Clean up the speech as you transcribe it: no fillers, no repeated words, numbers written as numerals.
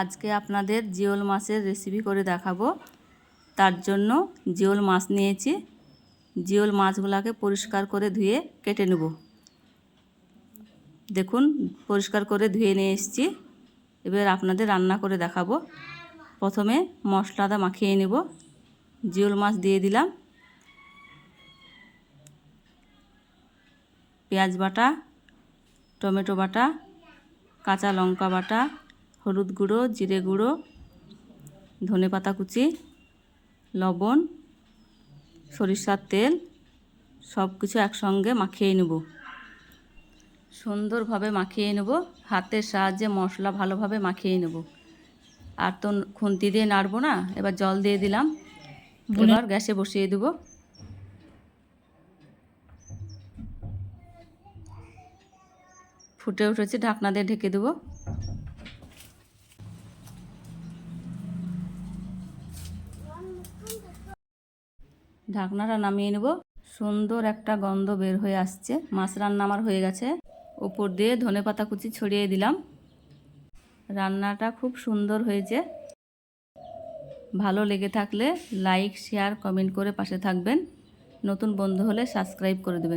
আজকে আপনাদের জিওল মাছের রেসিপি করে দেখাবো। তার জন্য জিওল মাছ নিয়েছি। জিওল মাছগুলোকে পরিষ্কার করে ধুয়ে কেটে নেব। দেখুন পরিষ্কার করে ধুয়ে নিয়ে এসেছি। এবার আপনাদের রান্না করে দেখাবো। প্রথমে মশলাটা মাখিয়ে নেব। জিওল মাছ দিয়ে দিলাম, পেঁয়াজ বাটা, টমেটো বাটা, কাঁচা লঙ্কা বাটা, হলুদ গুঁড়ো, জিরে গুঁড়ো, ধনেপাতা কুচি, লবণ, সরিষার তেল সব কিছু একসঙ্গে মাখিয়ে নেব। সুন্দরভাবে মাখিয়ে নেব। হাতের সাহায্যে মশলা ভালোভাবে মাখিয়ে নেব। আর তো খুন্তি দিয়ে নাড়বো না। এবার জল দিয়ে দিলাম। এবার গ্যাসে বসিয়ে দেব। ফুটে উঠেছে, ঢাকনা দিয়ে ঢেকে দেব। ঢাকনাটা নামিয়ে নেব। সুন্দর একটা গন্ধ বের হয়ে আসছে। মাছ রান্না আমার হয়ে গেছে। উপর দিয়ে ধনেপাতা কুচি ছড়িয়ে দিলাম। রান্নাটা খুব সুন্দর হয়েছে। ভালো লেগে থাকলে লাইক, শেয়ার, কমেন্ট করে পাশে থাকবেন। নতুন বন্ধু হলে সাবস্ক্রাইব করে দেবেন।